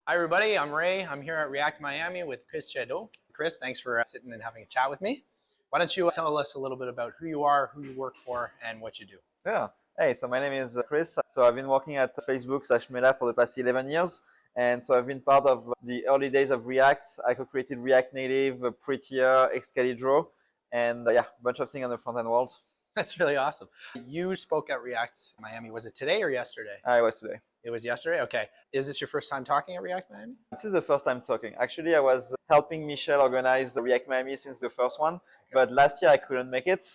Hi everybody, I'm Ray. I'm here at React Miami with Chris Chedeau. Chris, thanks for sitting and having a chat with me. Why don't you tell us a little bit about who you are, who you work for, and what you do? Yeah. Hey, so my name is Chris. So I've been working at Facebook/Meta for the past 11 years. And so I've been part of the early days of React. I co-created React Native, Prettier, Excalibur, and yeah, a bunch of things on the front-end world. That's really awesome. You spoke at React Miami. Was it today or yesterday? I was today. It was yesterday? Okay. Is this your first time talking at React Miami? This is the first time talking. Actually, I was helping Michelle organize the React Miami since the first one, but last year I couldn't make it.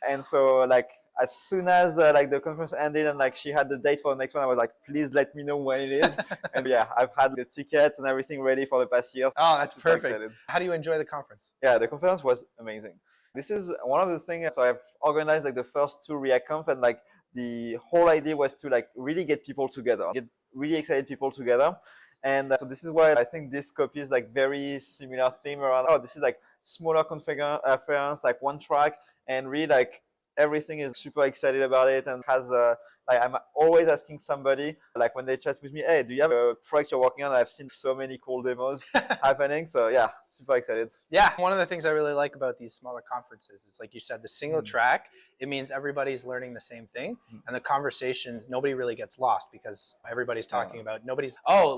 And so like as soon as like the conference ended and like she had the date for the next one, I was like, please let me know when it is. And yeah, I've had the tickets and everything ready for the past year. Oh, that's Super perfect. excited. How do you enjoy the conference? Yeah, the conference was amazing. This is one of the things. So I've organized like the first two React Conf, and like the whole idea was to like really get people together, get really excited people together. And so this is why I think this copies like very similar theme around. Oh, this is like smaller conference, like one track, and really like everything is super excited about it and has like I'm always asking somebody like when they chat with me, hey, do you have a project you're working on? I've seen so many cool demos happening. So yeah, super excited. Yeah, one of the things I really like about these smaller conferences is, like you said, the single track. It means everybody's learning the same thing, and the conversations, nobody really gets lost because everybody's talking about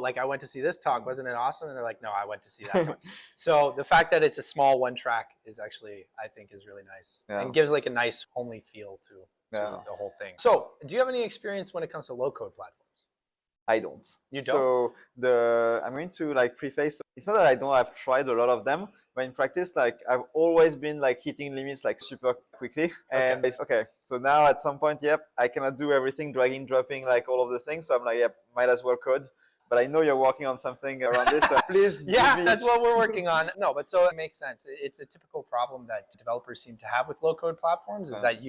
like I went to see this talk, wasn't it awesome? And they're like, no, I went to see that talk. So the fact that it's a small one track is actually, I think, is really nice and gives like a nice homely feel to the whole thing. So do you have any experience when it comes to low code platforms? I don't. You don't? So I'm going to like preface. It's not that I don't. I've tried a lot of them, but in practice, like I've always been like hitting limits like super quickly. And it's okay. So now at some point, yep, I cannot do everything, dragging, dropping, like all of the things. So I'm like, yep, might as well code. But I know you're working on something around this, so please. Yeah, that's what we're working on. No, but so it makes sense. It's a typical problem that developers seem to have with low code platforms is that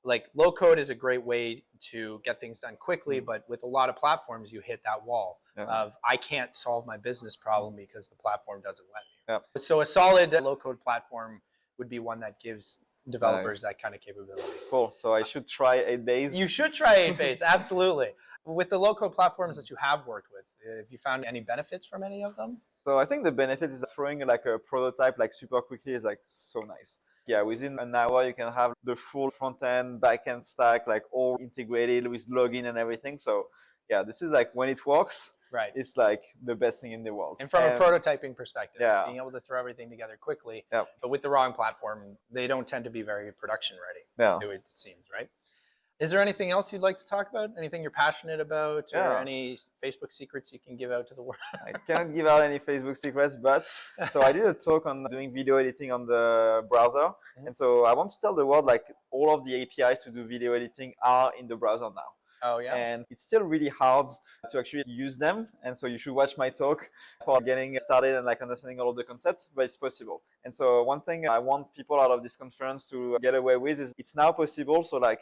like low code is a great way to get things done quickly, but with a lot of platforms, you hit that wall of I can't solve my business problem because the platform doesn't let me. So a solid low code platform would be one that gives developers that kind of capability. Cool. So I should try 8 days. You should try 8 days, absolutely. With the low code platforms that you have worked with, have you found any benefits from any of them? So I think the benefit is that throwing like a prototype like super quickly is like so nice. Yeah, within an hour you can have the full front end, back end stack like all integrated with login and everything. So yeah, this is like when it works, right? It's like the best thing in the world. And from a prototyping perspective, yeah, being able to throw everything together quickly, yeah. But with the wrong platform, they don't tend to be very production ready. Yeah, it seems, right? Is there anything else you'd like to talk about? Anything you're passionate about, or any Facebook secrets you can give out to the world? I cannot give out any Facebook secrets, but so I did a talk on doing video editing on the browser. And so I want to tell the world like all of the APIs to do video editing are in the browser now. Oh, yeah. And it's still really hard to actually use them. And so you should watch my talk for getting started and like understanding all of the concepts, but it's possible. And so one thing I want people out of this conference to get away with is it's now possible. So like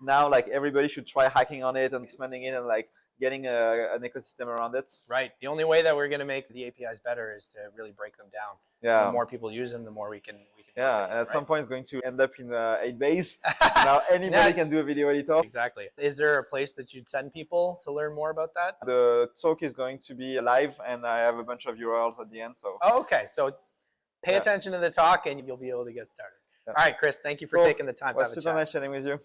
now like everybody should try hacking on it and expanding it and like getting an ecosystem around it. Right. The only way that we're going to make the APIs better is to really break them down. Yeah. The more people use them, the more we can. Yeah, and at some point it's going to end up in 8 days. Now anybody can do a video editor. Exactly. Is there a place that you'd send people to learn more about that? The talk is going to be live, and I have a bunch of URLs at the end. So. Oh, okay. So pay attention to the talk, and you'll be able to get started. All right, Chris. Thank you for taking the time. It was super nice chatting with you.